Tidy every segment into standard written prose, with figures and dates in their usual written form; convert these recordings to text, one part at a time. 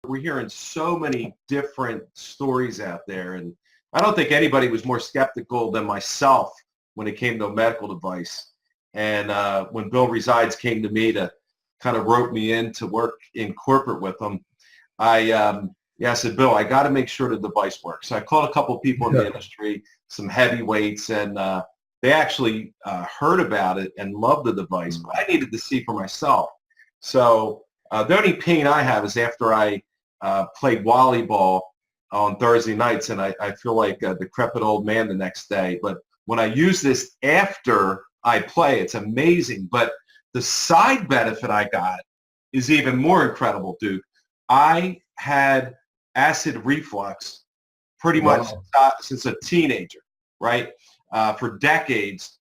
we're hearing so many different stories out there, and I don't think anybody was more skeptical than myself when it came to a medical device. And when Bill Resides came to me to kind of rope me in to work in corporate with him, I said, Bill, I got to make sure the device works. So I called a couple of people in the industry, some heavyweights, and they actually heard about it and loved the device, but I needed to see for myself. So the only pain I have is after I played volleyball on Thursday nights, and I feel like a decrepit old man the next day. But when I use this after I play, it's amazing. But the side benefit I got is even more incredible, Duke. I had acid reflux pretty much since a teenager, right? For decades,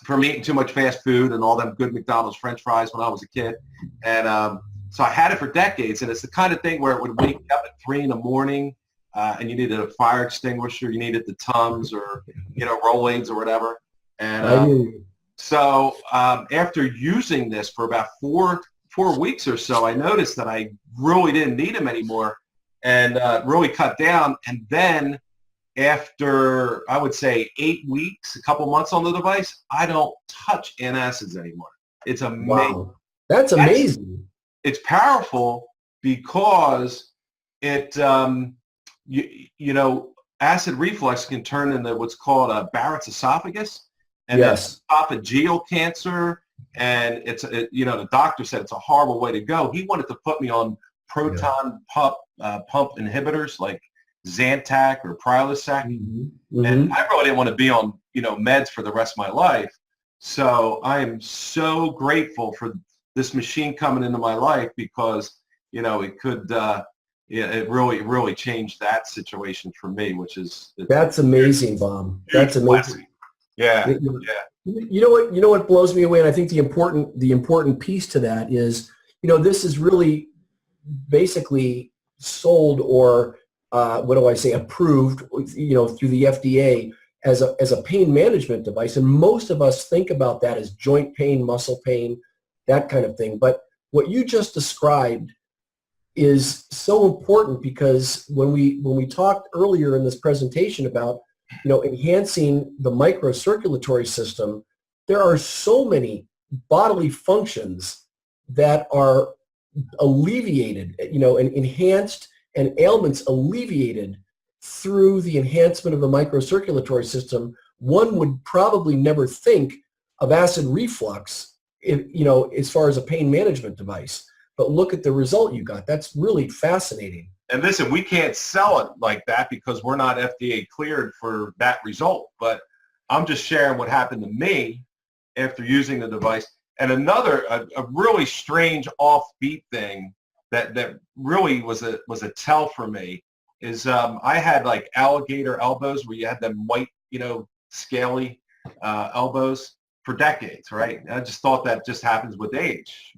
from eating too much fast food and all them good McDonald's French fries when I was a kid. And so I had it for decades, and it's the kind of thing where it would wake you up at 3 in the morning, and you needed a fire extinguisher, you needed the Tums or, Rolaids or whatever. And so after using this for about four weeks or so, I noticed that I really didn't need them anymore, and really cut down. And then after, I would say, 8 weeks, a couple months on the device, I don't touch antacids anymore. It's amazing. Wow. That's amazing. It's powerful because it, acid reflux can turn into what's called a Barrett's esophagus, and that's esophageal cancer. And the doctor said it's a horrible way to go. He wanted to put me on proton pump inhibitors like Zantac or Prilosec. And I really didn't want to be on, meds for the rest of my life. So I am so grateful for this machine coming into my life because, it could, it really changed that situation for me, which is. That's amazing, Bob. That's amazing. Yeah. You know what blows me away, and I think the important piece to that is, this is really basically sold or approved, through the FDA as a pain management device, and most of us think about that as joint pain, muscle pain, that kind of thing. But what you just described is so important because when we talked earlier in this presentation about enhancing the microcirculatory system, there are so many bodily functions that are alleviated, and enhanced, and ailments alleviated through the enhancement of the microcirculatory system. One would probably never think of acid reflux, as far as a pain management device. But look at the result you got. That's really fascinating. And listen, we can't sell it like that because we're not FDA cleared for that result. But I'm just sharing what happened to me after using the device. And another, a really strange offbeat thing that really was a tell for me is I had like alligator elbows where you had them white, scaly elbows for decades, right? And I just thought that just happens with age.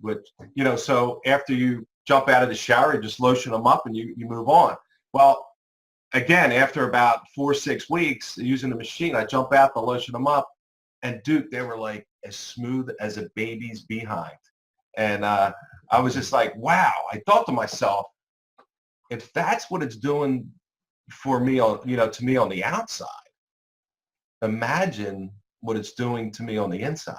So after you jump out of the shower, you just lotion them up and you move on. Well, again, after about 4 or 6 weeks using the machine, I jump out to lotion them up, and Duke, they were like as smooth as a baby's behind. And I was just like, wow. I thought to myself, if that's what it's doing for me to me on the outside, imagine what it's doing to me on the inside.